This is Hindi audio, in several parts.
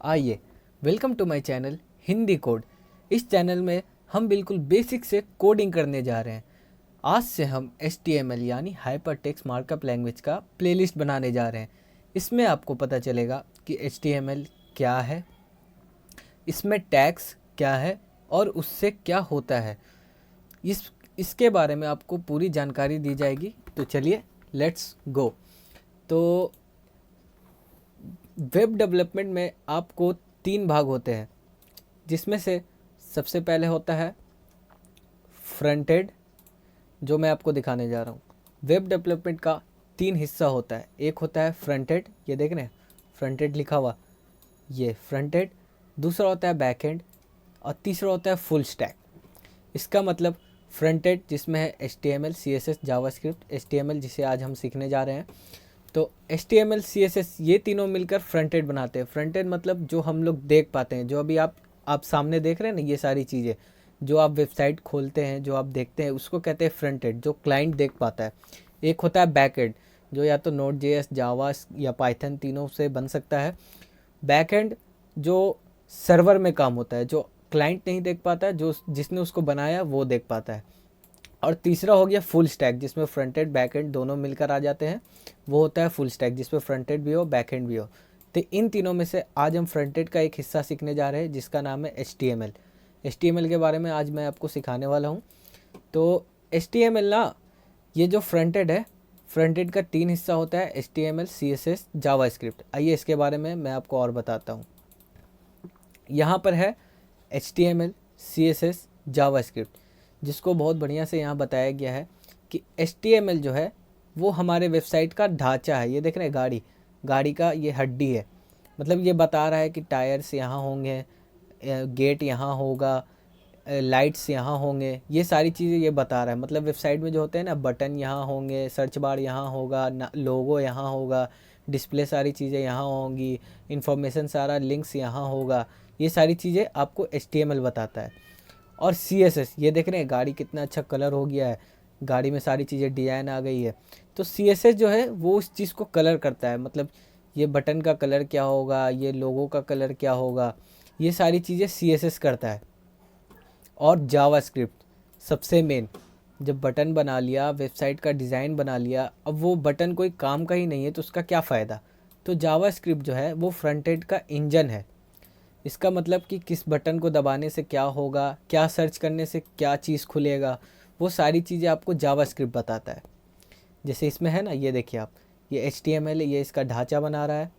आइए, welcome to my channel Hindi code. इस चैनल में हम बिल्कुल बेसिक से कोडिंग करने जा रहे हैं। आज से हम HTML यानी हाइपर टेक्स्ट मार्कअप लैंग्वेज का प्लेलिस्ट बनाने जा रहे हैं। इसमें आपको पता चलेगा कि HTML क्या है, इसमें टैग्स क्या है और उससे क्या होता है। इसके बारे में आपको पूरी जानकारी दी जाएगी। तो चलिए लेट्स गो। तो वेब डेवलपमेंट में आपको 3 भाग होते हैं, जिसमें से सबसे पहले होता है फ्रंट एंड, जो मैं आपको दिखाने जा रहा हूँ। वेब डेवलपमेंट का 3 हिस्सा होता है। एक होता है फ्रंट एंड, ये देख रहे हैं फ्रंट एंड लिखा हुआ, ये फ्रंट एंड। दूसरा होता है बैक एंड और तीसरा होता है फुल स्टैक। इसका मतलब फ्रंट एंड जिसमें है HTML, CSS, जावास्क्रिप्ट, HTML जिसे आज हम सीखने जा रहे हैं। तो HTML, CSS ये तीनों मिलकर फ्रंट एंड बनाते हैं। फ्रंट एंड मतलब जो हम लोग देख पाते हैं, जो अभी आप सामने देख रहे हैं ना, ये सारी चीज़ें जो आप वेबसाइट खोलते हैं, जो आप देखते हैं, उसको कहते हैं फ्रंट एंड, जो क्लाइंट देख पाता है। एक होता है बैक एंड, जो या तो Node.js, जावा या पाइथन तीनों से बन सकता है। बैक एंड जो सर्वर में काम होता है, जो क्लाइंट नहीं देख पाता है, जो जिसने उसको बनाया वो देख पाता है। और तीसरा हो गया फुल स्टैक, जिसमें फ्रंट एंड बैक एंड दोनों मिलकर आ जाते हैं, वो होता है फुल स्टैक, जिसमें फ्रंट एंड भी हो बैक एंड भी हो। तो इन तीनों में से आज हम फ्रंट एंड का एक हिस्सा सीखने जा रहे हैं, जिसका नाम है HTML। HTML के बारे में आज मैं आपको सिखाने वाला हूँ। तो HTML ना, ये जो फ्रंट एंड है, फ्रंट एंड का 3 हिस्सा होता है, HTML, CSS, जावास्क्रिप्ट। आइए इसके बारे में मैं आपको और बताता हूँ। यहाँ पर है HTML, CSS, जावास्क्रिप्ट, जिसको बहुत बढ़िया से यहाँ बताया गया है कि HTML जो है वो हमारे वेबसाइट का ढांचा है। ये देख रहे हैं, गाड़ी का ये हड्डी है। मतलब ये बता रहा है कि टायर्स यहाँ होंगे, गेट यहाँ होगा, लाइट्स यहाँ होंगे, ये सारी चीज़ें ये बता रहा है। मतलब वेबसाइट में जो होते हैं ना, बटन यहाँ होंगे, सर्च बार यहाँ होगा, लोगो यहाँ होगा, डिस्प्ले सारी चीज़ें यहाँ होंगी, इन्फॉर्मेशन सारा लिंक्स यहाँ होगा, ये सारी चीज़ें आपको HTML बताता है। और CSS, ये देख रहे हैं गाड़ी कितना अच्छा कलर हो गया है, गाड़ी में सारी चीज़ें डिज़ाइन आ गई है। तो CSS जो है वो उस चीज़ को कलर करता है। मतलब ये बटन का कलर क्या होगा, ये लोगो का कलर क्या होगा, ये सारी चीज़ें CSS करता है। और जावास्क्रिप्ट सबसे मेन, जब बटन बना लिया, वेबसाइट का डिज़ाइन बना लिया, अब वो बटन कोई काम का ही नहीं है तो उसका क्या फ़ायदा। तो जावास्क्रिप्ट जो है वो फ्रंट एंड का इंजन है। इसका मतलब कि किस बटन को दबाने से क्या होगा, क्या सर्च करने से क्या चीज़ खुलेगा, वो सारी चीज़ें आपको जावास्क्रिप्ट बताता है। जैसे इसमें है ना, ये देखिए आप, ये HTML है, ये इसका ढांचा बना रहा है,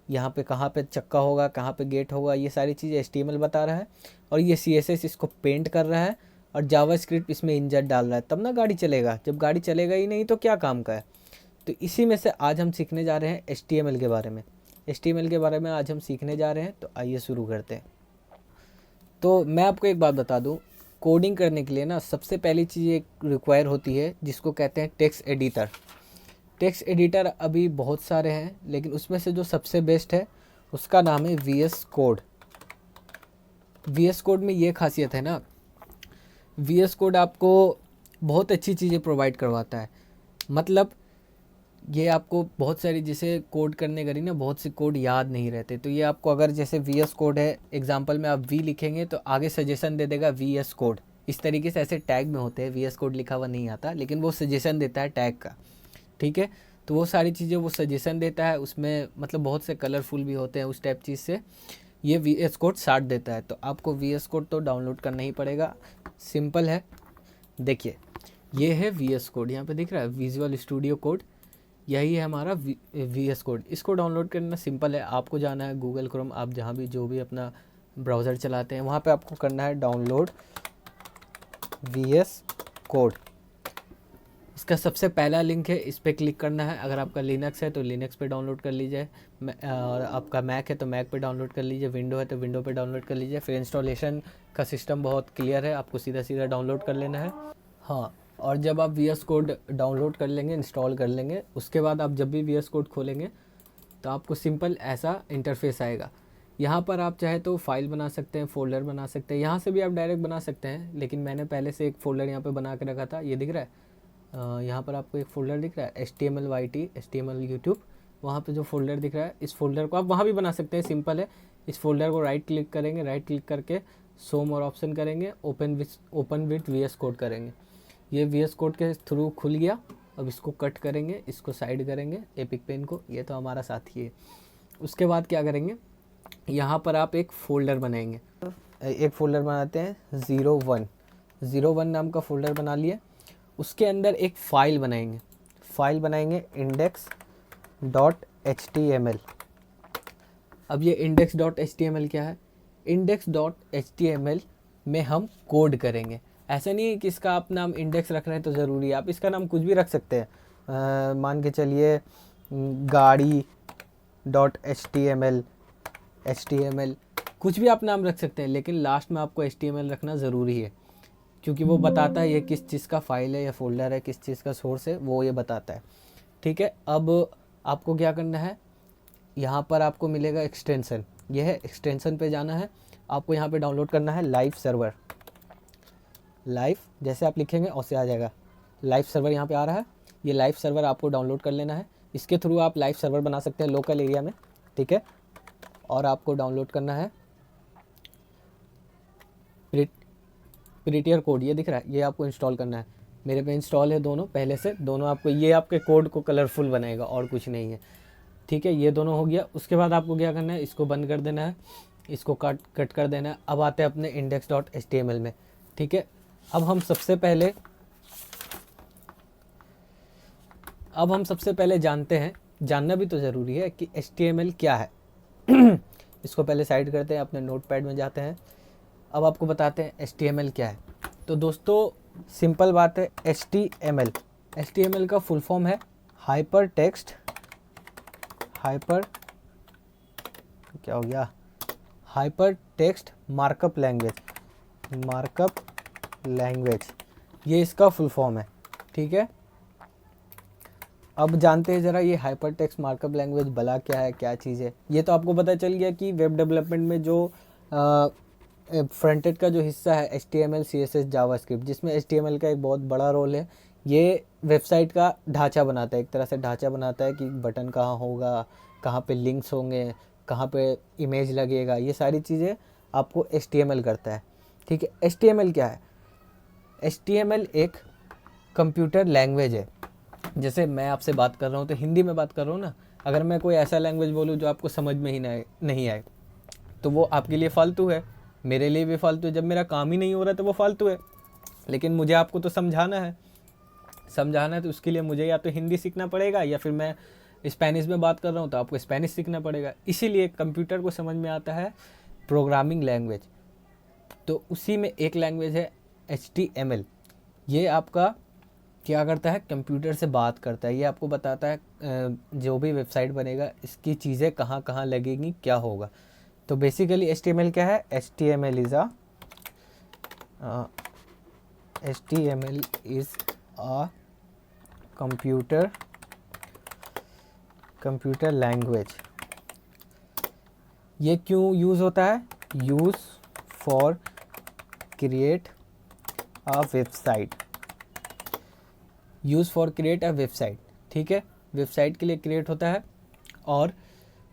यहाँ पे कहाँ पे चक्का होगा, कहाँ पे गेट होगा, ये सारी चीज़ें HTML बता रहा है। और ये CSS इसको पेंट कर रहा है, और जावास्क्रिप्ट इसमें इंजन डाल रहा है, तब ना गाड़ी चलेगा। जब गाड़ी चलेगा ही नहीं तो क्या काम का है। तो इसी में से आज हम सीखने जा रहे हैं HTML के बारे में। HTML के बारे में आज हम सीखने जा रहे हैं, तो आइए शुरू करते हैं। तो मैं आपको एक बात बता दूं, कोडिंग करने के लिए ना सबसे पहली चीज़ एक रिक्वायर होती है, जिसको कहते हैं टेक्स्ट एडिटर। टेक्स्ट एडिटर अभी बहुत सारे हैं, लेकिन उसमें से जो सबसे बेस्ट है उसका नाम है VS कोड। VS कोड में ये खासियत है ना, VS कोड आपको बहुत अच्छी चीज़ें प्रोवाइड करवाता है। मतलब ये आपको बहुत सारी, जैसे कोड करने करी ना, बहुत से कोड याद नहीं रहते, तो ये आपको अगर जैसे VS कोड है, एग्जांपल में आप V लिखेंगे तो आगे सजेशन दे देगा VS कोड। इस तरीके से ऐसे टैग में होते हैं, VS कोड लिखा हुआ नहीं आता, लेकिन वो सजेशन देता है टैग का। ठीक है, तो वो सारी चीज़ें वो सजेशन देता है उसमें, मतलब बहुत से कलरफुल भी होते हैं उस टाइप चीज़ से। ये VS कोड 60 देता है, तो आपको VS कोड तो डाउनलोड करना ही पड़ेगा। सिंपल है, देखिए ये है VS कोड, यहाँ पे दिख रहा है विजुअल स्टूडियो कोड, यही है हमारा VS कोड। इसको डाउनलोड करना सिंपल है, आपको जाना है गूगल क्रोम, आप जहाँ भी जो भी अपना ब्राउज़र चलाते हैं वहाँ पे आपको करना है डाउनलोड VS कोड। इसका सबसे पहला लिंक है, इस पर क्लिक करना है। अगर आपका लिनक्स है तो लिनक्स पे डाउनलोड कर लीजिए, और आपका मैक है तो मैक पे डाउनलोड कर लीजिए, विंडो है तो विंडो पे डाउनलोड कर लीजिए। फिर इंस्टॉलेशन का सिस्टम बहुत क्लियर है, आपको सीधा सीधा डाउनलोड कर लेना है। हाँ, और जब आप VS कोड डाउनलोड कर लेंगे, इंस्टॉल कर लेंगे, उसके बाद आप जब भी VS कोड खोलेंगे तो आपको सिंपल ऐसा इंटरफेस आएगा। यहाँ पर आप चाहे तो फाइल बना सकते हैं, फोल्डर बना सकते हैं, यहाँ से भी आप डायरेक्ट बना सकते हैं, लेकिन मैंने पहले से एक फ़ोल्डर यहाँ पे बना के रखा था, ये दिख रहा है। यहाँ पर आपको एक फ़ोल्डर दिख रहा है HTML YT HTML YouTube, वहाँ पे जो फ़ोल्डर दिख रहा है, इस फोल्डर को आप वहाँ भी बना सकते हैं, सिंपल है। इस फोल्डर को राइट क्लिक करेंगे, राइट क्लिक करके शो मोर ऑप्शन करेंगे, ओपन विथ वीएस कोड करेंगे। ये वीएस कोड के थ्रू खुल गया। अब इसको कट करेंगे, इसको साइड करेंगे एपिक पेन को, ये तो हमारा साथी है। उसके बाद क्या करेंगे, यहाँ पर आप एक फ़ोल्डर बनाएंगे। एक फ़ोल्डर बनाते हैं 01 नाम का फ़ोल्डर बना लिया। उसके अंदर एक फ़ाइल बनाएंगे index.html। अब ये index.html क्या है, index.html में हम कोड करेंगे। ऐसा नहीं है कि इसका आप नाम इंडेक्स रख रहे हैं तो ज़रूरी है, आप इसका नाम कुछ भी रख सकते हैं। मान के चलिए गाड़ी .html कुछ भी आप नाम रख सकते हैं, लेकिन लास्ट में आपको HTML रखना ज़रूरी है, क्योंकि वो बताता है ये किस चीज़ का फाइल है या फोल्डर है, किस चीज़ का सोर्स है, वो ये बताता है। ठीक है, अब आपको क्या करना है, यहाँ पर आपको मिलेगा एक्सटेंशन, ये है एक्सटेंशन पे जाना है। आपको यहाँ पे डाउनलोड करना है लाइव सर्वर। लाइव जैसे आप लिखेंगे उससे आ जाएगा, लाइव सर्वर यहाँ पे आ रहा है। ये लाइव सर्वर आपको डाउनलोड कर लेना है। इसके थ्रू आप लाइव सर्वर बना सकते हैं लोकल एरिया में। ठीक है, और आपको डाउनलोड करना है प्रीटियर कोड, ये दिख रहा है, ये आपको इंस्टॉल करना है। मेरे पे इंस्टॉल है दोनों पहले से, दोनों आपको, ये आपके कोड को कलरफुल बनाएगा और कुछ नहीं है। ठीक है, ये दोनों हो गया। उसके बाद आपको क्या करना है, इसको बंद कर देना है, इसको कट कर देना है। अब आते हैं अपने index.html में। ठीक है, अब हम सबसे पहले जानते हैं, जानना भी तो ज़रूरी है कि HTML क्या है। इसको पहले साइड करते हैं, अपने नोटपैड में जाते हैं। अब आपको बताते हैं HTML क्या है। तो दोस्तों सिंपल बात है, HTML का फुल फॉर्म है हाइपर टेक्स्ट मार्कअप लैंग्वेज, ये इसका फुल फॉर्म है। ठीक है, अब जानते हैं ज़रा ये हाइपर टेक्स्ट मार्कअप लैंग्वेज भला क्या है, क्या चीज़ है। ये तो आपको पता चल गया कि वेब डेवलपमेंट में जो फ्रंट एंड का जो हिस्सा है HTML CSS जावास्क्रिप्ट, जिसमें HTML का एक बहुत बड़ा रोल है। ये वेबसाइट का ढांचा बनाता है, एक तरह से ढांचा बनाता है कि बटन कहाँ होगा, कहाँ पे लिंक्स होंगे, कहाँ पे इमेज लगेगा, ये सारी चीज़ें आपको HTML करता है। ठीक है, HTML क्या है, HTML एक कंप्यूटर लैंग्वेज है। जैसे मैं आपसे बात कर रहा हूँ तो हिंदी में बात कर रहा हूँ ना, अगर मैं कोई ऐसा लैंग्वेज बोलूँ जो आपको समझ में ही नहीं आए तो वो आपके लिए फालतू है, मेरे लिए भी फालतू है। जब मेरा काम ही नहीं हो रहा तो वो फालतू है। लेकिन मुझे आपको तो समझाना है तो उसके लिए मुझे या तो हिंदी सीखना पड़ेगा, या फिर मैं स्पेनिश में बात कर रहा हूँ तो आपको स्पेनिश सीखना पड़ेगा। इसीलिए कंप्यूटर को समझ में आता है प्रोग्रामिंग लैंग्वेज, तो उसी में एक लैंग्वेज है HTML। ये आपका क्या करता है, कंप्यूटर से बात करता है। ये आपको बताता है जो भी वेबसाइट बनेगा इसकी चीज़ें कहाँ कहाँ लगेंगी, क्या होगा। तो बेसिकली HTML क्या है, HTML is a computer language. ये क्यों यूज़ होता है, use for create a website, ठीक है, वेबसाइट के लिए क्रिएट होता है। और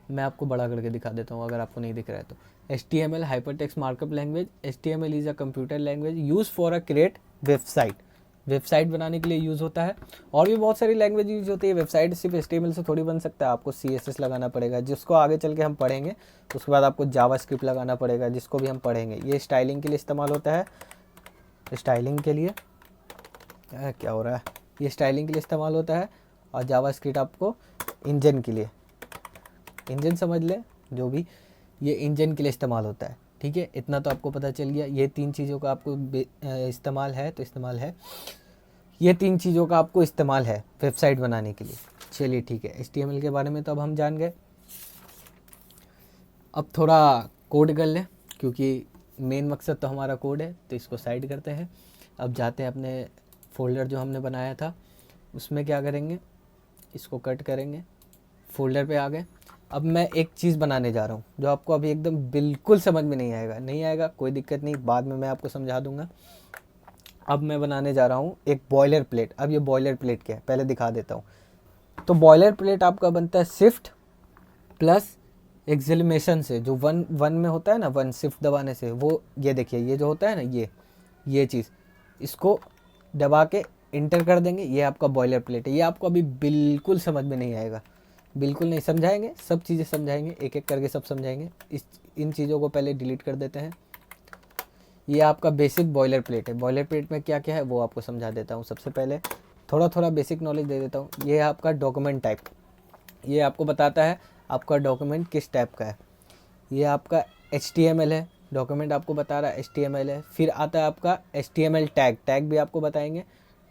मैं आपको बड़ा करके दिखा देता हूँ अगर आपको नहीं दिख रहा है तो। HTML hypertext markup language, HTML is a computer language use for a create website बनाने के लिए यूज़ होता है। और भी बहुत सारी लैंग्वेज यूज़ होती है। वेबसाइट सिर्फ HTML से थोड़ी बन सकता है, आपको CSS लगाना पड़ेगा, जिसको आगे चल के हम पढ़ेंगे। उसके बाद आपको जावास्क्रिप्ट लगाना पड़ेगा, जिसको भी हम पढ़ेंगे। ये स्टाइलिंग के लिए इस्तेमाल होता है, स्टाइलिंग के लिए क्या हो रहा है, ये स्टाइलिंग के लिए इस्तेमाल होता है। और जावास्क्रिप्ट आपको इंजन के लिए, इंजन समझ ले जो भी, ये इंजन के लिए इस्तेमाल होता है। ठीक है, इतना तो आपको पता चल गया। ये तीन चीज़ों का आपको इस्तेमाल है, ये तीन चीज़ों का आपको इस्तेमाल है वेबसाइट बनाने के लिए। चलिए ठीक है, HTML के बारे में तो अब हम जान गए। अब थोड़ा कोड कर लें, क्योंकि मेन मकसद तो हमारा कोड है। तो इसको साइड करते हैं। अब जाते हैं अपने फ़ोल्डर जो हमने बनाया था उसमें क्या करेंगे, इसको कट करेंगे, फ़ोल्डर पे आ गए। अब मैं एक चीज़ बनाने जा रहा हूँ जो आपको अभी एकदम बिल्कुल समझ में नहीं आएगा, कोई दिक्कत नहीं, बाद में मैं आपको समझा दूँगा। अब मैं बनाने जा रहा हूँ एक बॉयलर प्लेट। अब ये बॉयलर प्लेट क्या है पहले दिखा देता हूँ। तो बॉयलर प्लेट आपका बनता है शिफ्ट प्लस एक्सेलरेशन से, जो वन वन में होता है ना, वन शिफ्ट दबाने से, वो ये देखिए ये जो होता है ना, ये चीज़, इसको दबा के इंटर कर देंगे। ये आपका बॉयलर प्लेट है। ये आपको अभी बिल्कुल समझ में नहीं आएगा, बिल्कुल नहीं समझाएंगे, सब चीज़ें समझाएंगे, एक एक करके सब समझाएंगे। इन चीज़ों को पहले डिलीट कर देते हैं। ये आपका बेसिक बॉयलर प्लेट है। बॉयलर प्लेट में क्या क्या है वो आपको समझा देता हूँ। सबसे पहले थोड़ा थोड़ा बेसिक नॉलेज दे देता हूँ। ये है आपका डॉक्यूमेंट टाइप, ये आपको बताता है आपका डॉक्यूमेंट किस टाइप का है। ये आपका HTML है, डॉक्यूमेंट आपको बता रहा है HTML है। फिर आता है आपका HTML टैग, टैग भी आपको बताएंगे।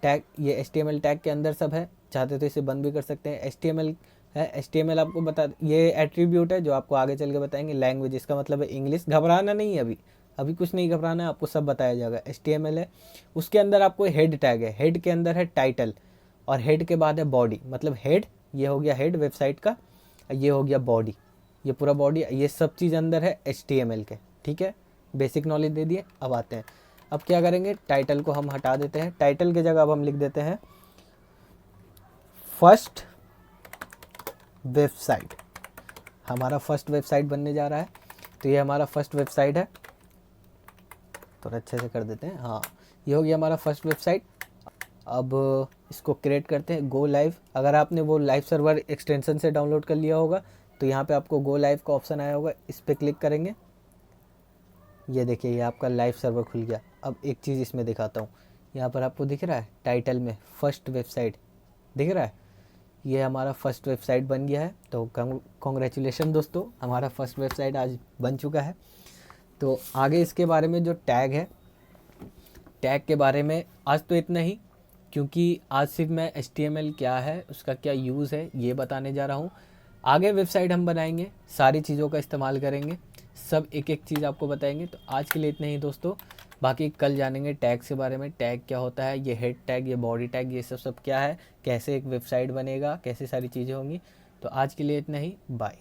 टैग, ये HTML टैग के अंदर सब है, चाहते तो इसे बंद भी कर सकते हैं। HTML है, HTML आपको बता, ये एट्रीब्यूट है जो आपको आगे चल के बताएंगे। लैंग्वेज, इसका मतलब है इंग्लिश। घबराना नहीं है, अभी कुछ नहीं घबराना है, आपको सब बताया जाएगा। HTML है, उसके अंदर आपको हेड टैग है, हेड के अंदर है टाइटल, और हेड के बाद है बॉडी, मतलब हेड, ये हो गया हेड वेबसाइट का, ये हो गया बॉडी, ये पूरा बॉडी, ये सब चीज़ अंदर है HTML के। ठीक है, बेसिक नॉलेज दे दिए। अब आते हैं, अब क्या करेंगे, टाइटल को हम हटा देते हैं। टाइटल की जगह अब हम लिख देते हैं फर्स्ट वेबसाइट। हमारा फर्स्ट वेबसाइट बनने जा रहा है, तो ये हमारा फर्स्ट वेबसाइट है। थोड़ा अच्छे से कर देते हैं, हाँ, ये हो गया हमारा फर्स्ट वेबसाइट। अब इसको क्रिएट करते हैं, गो लाइव। अगर आपने वो लाइव सर्वर एक्सटेंशन से डाउनलोड कर लिया होगा तो यहाँ पे आपको गो लाइव का ऑप्शन आया होगा, इस पर क्लिक करेंगे। ये देखिए ये आपका लाइव सर्वर खुल गया। अब एक चीज़ इसमें दिखाता हूँ, यहाँ पर आपको दिख रहा है टाइटल में फर्स्ट वेबसाइट दिख रहा है, ये हमारा फर्स्ट वेबसाइट बन गया है। तो कॉन्ग्रेचुलेशन दोस्तों, हमारा फर्स्ट वेबसाइट आज बन चुका है। तो आगे इसके बारे में जो टैग है, टैग के बारे में आज तो इतना ही, क्योंकि आज सिर्फ मैं HTML क्या है, उसका क्या यूज़ है, ये बताने जा रहा हूँ। आगे वेबसाइट हम बनाएंगे, सारी चीज़ों का इस्तेमाल करेंगे, सब एक एक चीज़ आपको बताएंगे। तो आज के लिए इतना ही दोस्तों, बाकी कल जानेंगे टैग के बारे में। टैग क्या होता है, ये हेड टैग, ये बॉडी टैग, ये सब क्या है, कैसे एक वेबसाइट बनेगा, कैसे सारी चीज़ें होंगी। तो आज के लिए इतना ही, बाय।